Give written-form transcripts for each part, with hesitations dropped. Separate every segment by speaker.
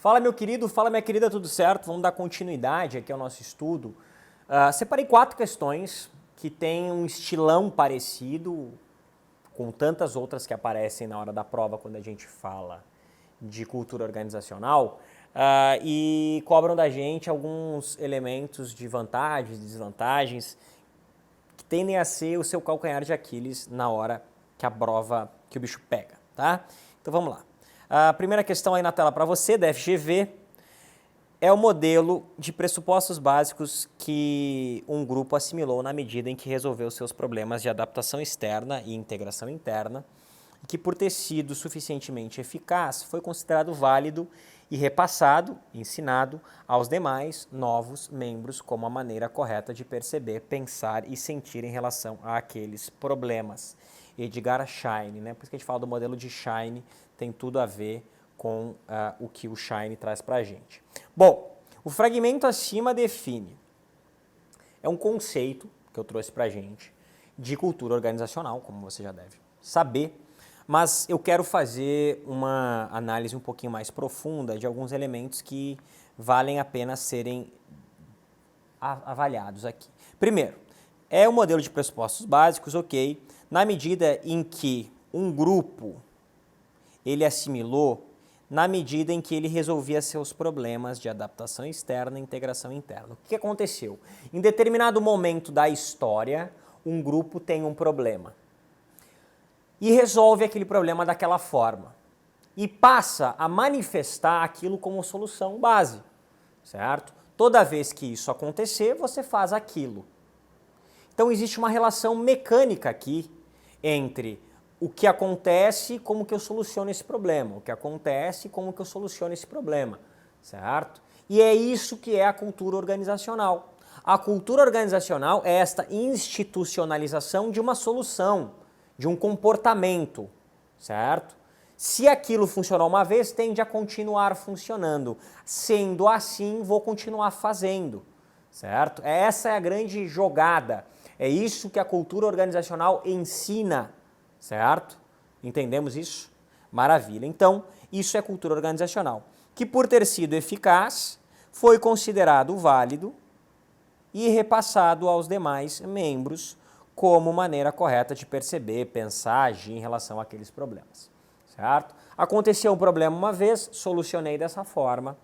Speaker 1: Fala meu querido, fala minha querida, tudo certo? Vamos dar continuidade aqui ao nosso estudo. Separei 4 questões que têm um estilão parecido com tantas outras que aparecem na hora da prova quando a gente fala de cultura organizacional e cobram da gente alguns elementos de vantagens e desvantagens que tendem a ser o seu calcanhar de Aquiles na hora que a prova, que o bicho pega, tá? Então vamos lá. A primeira questão aí na tela para você, da FGV, é o modelo de pressupostos básicos que um grupo assimilou na medida em que resolveu seus problemas de adaptação externa e integração interna, que por ter sido suficientemente eficaz, foi considerado válido e repassado, ensinado aos demais novos membros como a maneira correta de perceber, pensar e sentir em relação àqueles problemas. Edgar Schein, né? Por isso que a gente fala do modelo de Schein, tem tudo a ver com o que o Schein traz para a gente. Bom, o fragmento acima define, é um conceito que eu trouxe para a gente de cultura organizacional, como você já deve saber, mas eu quero fazer uma análise um pouquinho mais profunda de alguns elementos que valem a pena serem avaliados aqui. Primeiro, é o modelo de pressupostos básicos, ok, na medida em que um grupo ele assimilou, na medida em que ele resolvia seus problemas de adaptação externa e integração interna. O que aconteceu? Em determinado momento da história, um grupo tem um problema e resolve aquele problema daquela forma e passa a manifestar aquilo como solução base, certo? Toda vez que isso acontecer, você faz aquilo. Então existe uma relação mecânica aqui entre o que acontece e como que eu soluciono esse problema, o que acontece e como que eu soluciono esse problema, certo? E é isso que é a cultura organizacional. A cultura organizacional é esta institucionalização de uma solução, de um comportamento, certo? Se aquilo funcionou uma vez, tende a continuar funcionando. Sendo assim, vou continuar fazendo, certo? Essa é a grande jogada. É isso que a cultura organizacional ensina, certo? Entendemos isso? Maravilha. Então, isso é cultura organizacional, que por ter sido eficaz, foi considerado válido e repassado aos demais membros como maneira correta de perceber, pensar, agir em relação àqueles problemas, certo? Aconteceu um problema uma vez, solucionei dessa forma,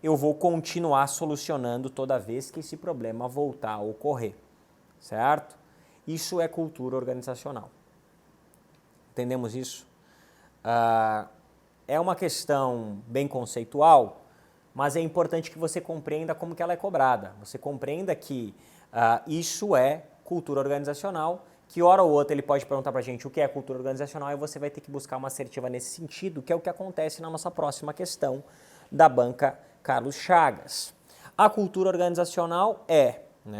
Speaker 1: eu vou continuar solucionando toda vez que esse problema voltar a ocorrer, certo? Isso é cultura organizacional. Entendemos isso? É uma questão bem conceitual, mas é importante que você compreenda como que ela é cobrada. Você compreenda que isso é cultura organizacional, que hora ou outra ele pode perguntar pra gente o que é cultura organizacional e você vai ter que buscar uma assertiva nesse sentido, que é o que acontece na nossa próxima questão da banca Carlos Chagas. A cultura organizacional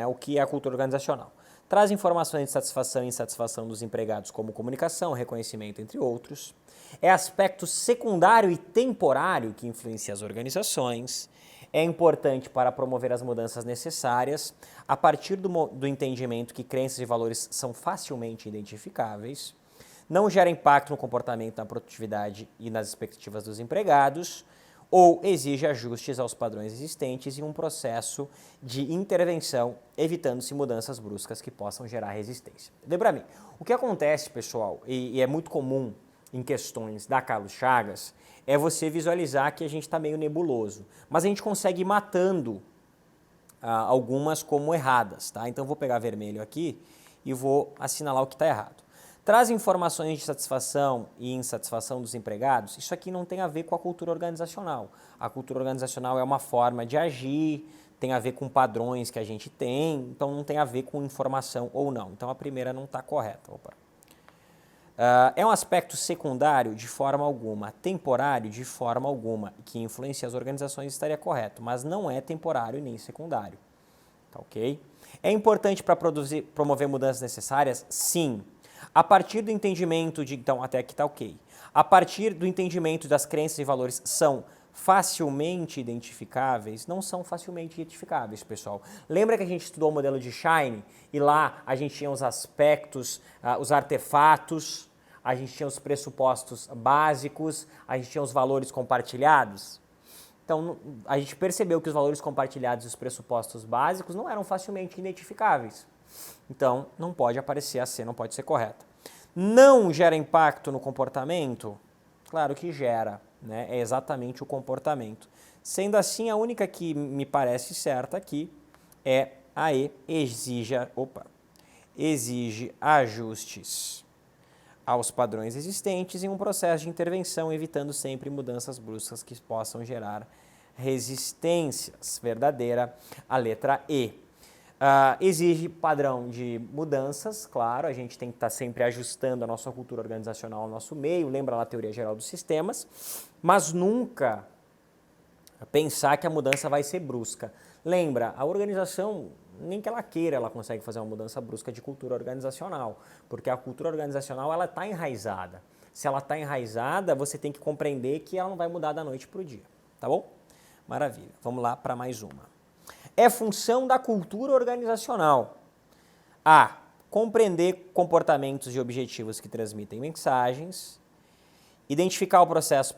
Speaker 1: o que é a cultura organizacional? Traz informações de satisfação e insatisfação dos empregados como comunicação, reconhecimento, entre outros. É aspecto secundário e temporário que influencia as organizações. É importante para promover as mudanças necessárias a partir do entendimento que crenças e valores são facilmente identificáveis. Não gera impacto no comportamento, na produtividade e nas expectativas dos empregados, ou exige ajustes aos padrões existentes e um processo de intervenção, evitando-se mudanças bruscas que possam gerar resistência. Vê para mim, o que acontece, pessoal, e é muito comum em questões da Carlos Chagas, é você visualizar que a gente está meio nebuloso, mas a gente consegue ir matando algumas como erradas, tá? Então eu vou pegar vermelho aqui e vou assinalar o que está errado. Traz informações de satisfação e insatisfação dos empregados, isso aqui não tem a ver com a cultura organizacional. A cultura organizacional é uma forma de agir, tem a ver com padrões que a gente tem, então não tem a ver com informação ou não. Então a primeira não está correta. É um aspecto secundário de forma alguma, temporário de forma alguma, que influencia as organizações estaria correto, mas não é temporário nem secundário. Tá ok? É importante para promover mudanças necessárias? Sim. A partir do entendimento de... Então, até aqui está ok. A partir do entendimento das crenças e valores são facilmente identificáveis? Não são facilmente identificáveis, pessoal. Lembra que a gente estudou o modelo de Schein? E lá a gente tinha os aspectos, os artefatos, a gente tinha os pressupostos básicos, a gente tinha os valores compartilhados? Então, a gente percebeu que os valores compartilhados e os pressupostos básicos não eram facilmente identificáveis. Então, não pode aparecer a C, não pode ser correta. Não gera impacto no comportamento? Claro que gera, né? É exatamente o comportamento. Sendo assim, a única que me parece certa aqui é a E, exige ajustes aos padrões existentes em um processo de intervenção, evitando sempre mudanças bruscas que possam gerar resistências. Verdadeira, a letra E. Exige padrão de mudanças, claro, a gente tem que estar sempre ajustando a nossa cultura organizacional ao nosso meio, lembra lá a teoria geral dos sistemas, mas nunca pensar que a mudança vai ser brusca. Lembra, a organização, nem que ela queira, ela consegue fazer uma mudança brusca de cultura organizacional, porque a cultura organizacional ela está enraizada. Se ela está enraizada, você tem que compreender que ela não vai mudar da noite para o dia, tá bom? Maravilha, vamos lá para mais uma. É função da cultura organizacional a compreender comportamentos e objetivos que transmitem mensagens, identificar o processo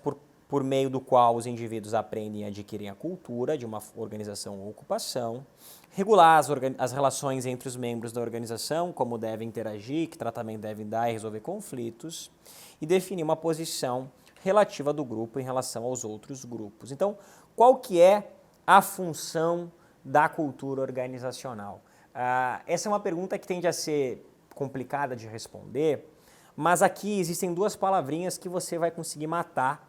Speaker 1: por meio do qual os indivíduos aprendem e adquirem a cultura de uma organização ou ocupação, regular as relações entre os membros da organização, como devem interagir, que tratamento devem dar e resolver conflitos, e definir uma posição relativa do grupo em relação aos outros grupos. Então, qual que é a função da cultura organizacional? Essa é uma pergunta que tende a ser complicada de responder, mas aqui existem duas palavrinhas que você vai conseguir matar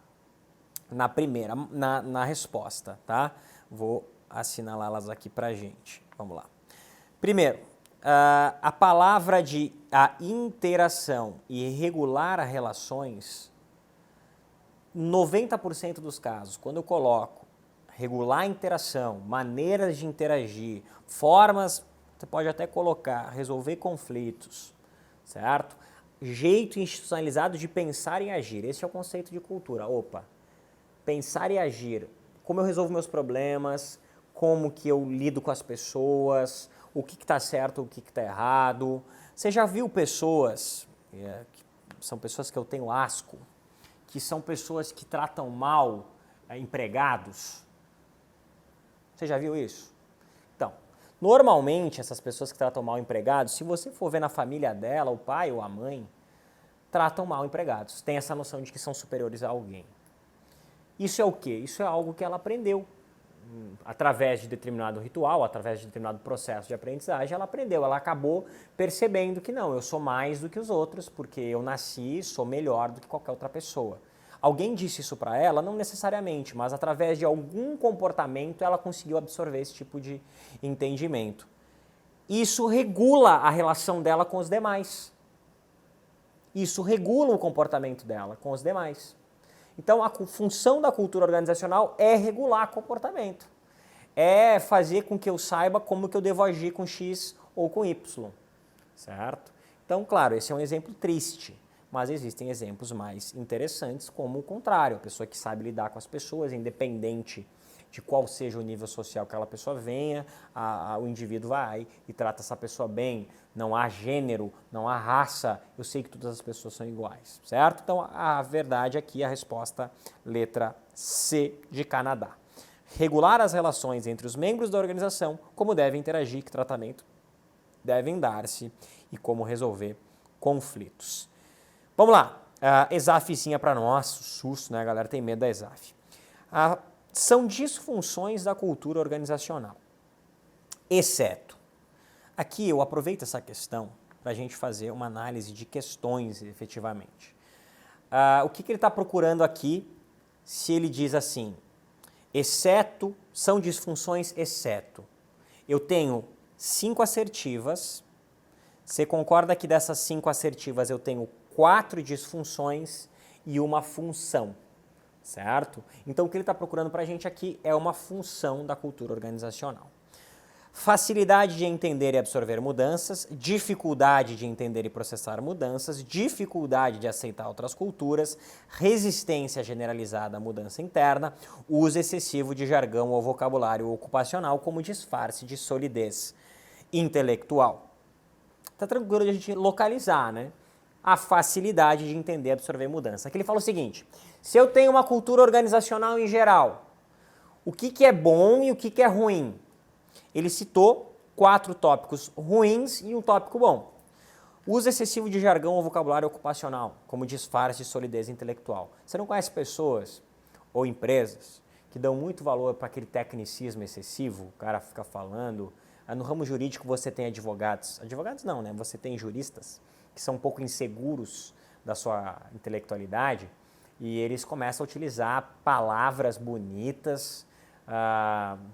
Speaker 1: na resposta, tá? Vou assinalá-las aqui pra gente. Vamos lá. Primeiro, a palavra de a interação e regular as relações, 90% dos casos, quando eu coloco regular a interação, maneiras de interagir, formas, você pode até colocar resolver conflitos, certo? Jeito institucionalizado de pensar e agir, esse é o conceito de cultura. Opa, pensar e agir, como eu resolvo meus problemas, como que eu lido com as pessoas, o que está certo, o que está errado. Você já viu pessoas, são pessoas que eu tenho asco, que são pessoas que tratam mal empregados? Você já viu isso? Então, normalmente essas pessoas que tratam mal empregados, se você for ver na família dela, o pai ou a mãe, tratam mal empregados, tem essa noção de que são superiores a alguém. Isso é o quê? Isso é algo que ela aprendeu. Através de determinado ritual, através de determinado processo de aprendizagem, ela aprendeu, ela acabou percebendo que não, eu sou mais do que os outros, porque eu nasci, sou melhor do que qualquer outra pessoa. Alguém disse isso para ela? Não necessariamente, mas através de algum comportamento ela conseguiu absorver esse tipo de entendimento. Isso regula a relação dela com os demais. Isso regula o comportamento dela com os demais. Então, a função da cultura organizacional é regular comportamento. É fazer com que eu saiba como que eu devo agir com X ou com Y, certo? Então, claro, esse é um exemplo triste, mas existem exemplos mais interessantes, como o contrário, a pessoa que sabe lidar com as pessoas, independente de qual seja o nível social que aquela pessoa venha, o indivíduo vai e trata essa pessoa bem, não há gênero, não há raça, eu sei que todas as pessoas são iguais, certo? Então, a verdade aqui é a resposta letra C de Canadá. Regular as relações entre os membros da organização, como devem interagir, que tratamento devem dar-se e como resolver conflitos. Vamos lá, ESAFzinha para nós, susto, né? A galera tem medo da ESAF. São disfunções da cultura organizacional, exceto. Aqui eu aproveito essa questão para a gente fazer uma análise de questões efetivamente. O que ele está procurando aqui, se ele diz assim, exceto, são disfunções exceto. Eu tenho 5 assertivas, você concorda que dessas 5 assertivas eu tenho 4 disfunções e uma função, certo? Então o que ele está procurando para a gente aqui é uma função da cultura organizacional. Facilidade de entender e absorver mudanças, dificuldade de entender e processar mudanças, dificuldade de aceitar outras culturas, resistência generalizada à mudança interna, uso excessivo de jargão ou vocabulário ocupacional como disfarce de solidez intelectual. Tá tranquilo de a gente localizar, né? A facilidade de entender e absorver mudança. Aqui ele fala o seguinte, se eu tenho uma cultura organizacional em geral, O que é bom e o que é ruim? Ele citou 4 tópicos ruins e um tópico bom. Uso excessivo de jargão ou vocabulário ocupacional, como disfarce de solidez intelectual. Você não conhece pessoas ou empresas que dão muito valor para aquele tecnicismo excessivo? O cara fica falando. No ramo jurídico você tem advogados. Advogados não, né? Você tem juristas que são um pouco inseguros da sua intelectualidade e eles começam a utilizar palavras bonitas,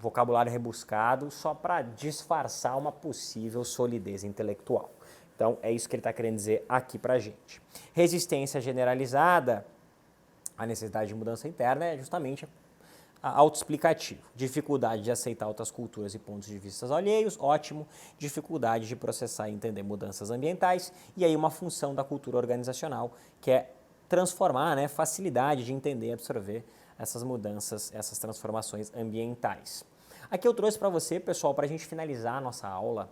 Speaker 1: vocabulário rebuscado, só para disfarçar uma possível solidez intelectual. Então, é isso que ele está querendo dizer aqui para a gente. Resistência generalizada à necessidade de mudança interna é justamente autoexplicativo. Dificuldade de aceitar outras culturas e pontos de vista alheios, ótimo. Dificuldade de processar e entender mudanças ambientais. E aí uma função da cultura organizacional, que é transformar, né, facilidade de entender e absorver essas mudanças, essas transformações ambientais. Aqui eu trouxe para você, pessoal, para a gente finalizar a nossa aula,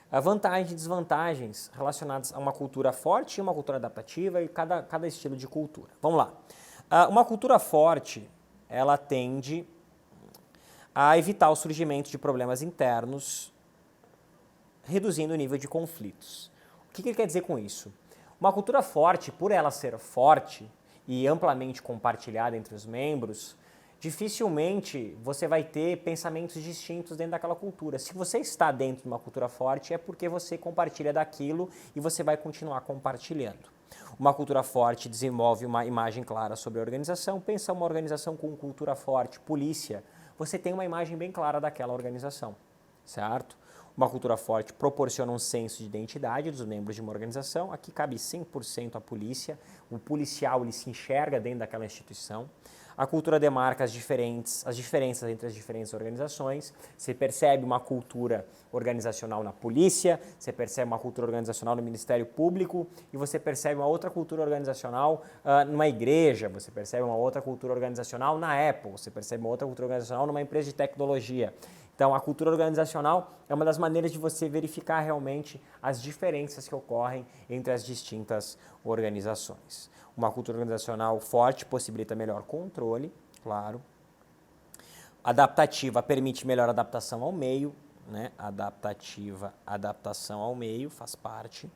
Speaker 1: vantagens e desvantagens relacionadas a uma cultura forte e uma cultura adaptativa e cada estilo de cultura. Vamos lá. Uma cultura forte, ela tende a evitar o surgimento de problemas internos, reduzindo o nível de conflitos. O que ele quer dizer com isso? Uma cultura forte, por ela ser forte e amplamente compartilhada entre os membros, dificilmente você vai ter pensamentos distintos dentro daquela cultura. Se você está dentro de uma cultura forte, é porque você compartilha daquilo e você vai continuar compartilhando. Uma cultura forte desenvolve uma imagem clara sobre a organização. Pensa uma organização com cultura forte, polícia, você tem uma imagem bem clara daquela organização, certo? Uma cultura forte proporciona um senso de identidade dos membros de uma organização. Aqui cabe 100% a polícia. O policial ele se enxerga dentro daquela instituição. A cultura demarca as diferenças entre as diferentes organizações. Você percebe uma cultura organizacional na polícia, você percebe uma cultura organizacional no Ministério Público e você percebe uma outra cultura organizacional numa igreja, você percebe uma outra cultura organizacional na Apple, você percebe uma outra cultura organizacional numa empresa de tecnologia. Então, a cultura organizacional é uma das maneiras de você verificar realmente as diferenças que ocorrem entre as distintas organizações. Uma cultura organizacional forte possibilita melhor controle, claro. Adaptativa permite melhor adaptação ao meio, né? Adaptação ao meio faz parte.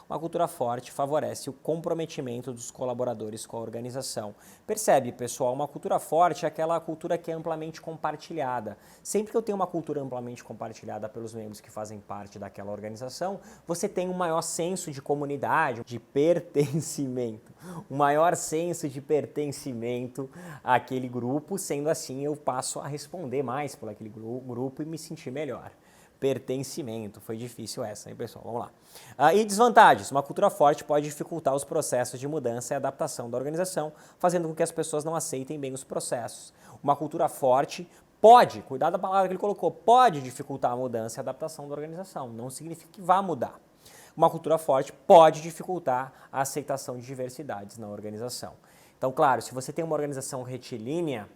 Speaker 1: Uma cultura forte favorece o comprometimento dos colaboradores com a organização. Percebe, pessoal? Uma cultura forte é aquela cultura que é amplamente compartilhada. Sempre que eu tenho uma cultura amplamente compartilhada pelos membros que fazem parte daquela organização, você tem um maior senso de comunidade, de pertencimento. Um maior senso de pertencimento àquele grupo, sendo assim eu passo a responder mais por aquele grupo e me sentir melhor. Pertencimento. Foi difícil essa, hein, pessoal? Vamos lá. E desvantagens. Uma cultura forte pode dificultar os processos de mudança e adaptação da organização, fazendo com que as pessoas não aceitem bem os processos. Uma cultura forte pode, cuidado da palavra que ele colocou, pode dificultar a mudança e a adaptação da organização. Não significa que vá mudar. Uma cultura forte pode dificultar a aceitação de diversidades na organização. Então, claro, se você tem uma organização retilínea,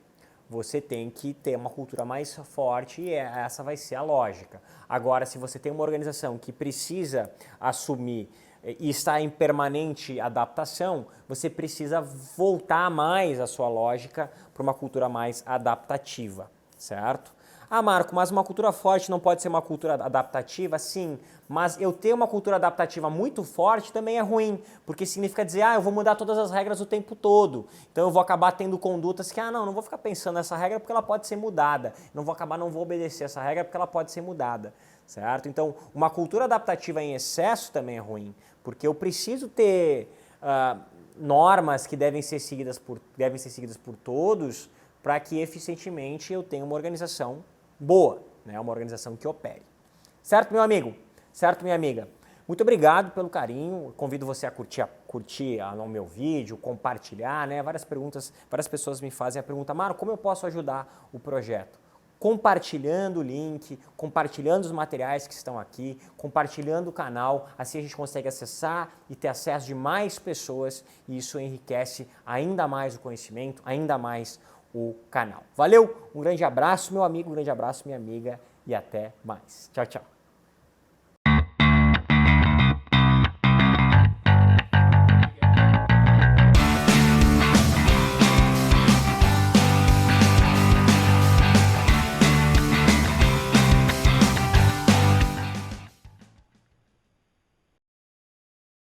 Speaker 1: você tem que ter uma cultura mais forte e essa vai ser a lógica. Agora, se você tem uma organização que precisa assumir e está em permanente adaptação, você precisa voltar mais a sua lógica para uma cultura mais adaptativa, certo? Ah, Marco, mas uma cultura forte não pode ser uma cultura adaptativa? Sim, mas eu ter uma cultura adaptativa muito forte também é ruim, porque significa dizer, eu vou mudar todas as regras o tempo todo. Então eu vou acabar tendo condutas que, não vou ficar pensando nessa regra porque ela pode ser mudada. Não vou obedecer essa regra porque ela pode ser mudada, certo? Então, uma cultura adaptativa em excesso também é ruim, porque eu preciso ter normas que devem ser seguidas por todos para que eficientemente eu tenha uma organização boa, né? Uma organização que opere. Certo, meu amigo? Certo, minha amiga? Muito obrigado pelo carinho. Convido você a curtir o meu vídeo, compartilhar, né? Várias pessoas me fazem a pergunta, Mário, como eu posso ajudar o projeto? Compartilhando o link, compartilhando os materiais que estão aqui, compartilhando o canal, assim a gente consegue acessar e ter acesso de mais pessoas e isso enriquece ainda mais o conhecimento, ainda mais o canal. Valeu, um grande abraço, meu amigo, um grande abraço, minha amiga, e até mais. Tchau, tchau.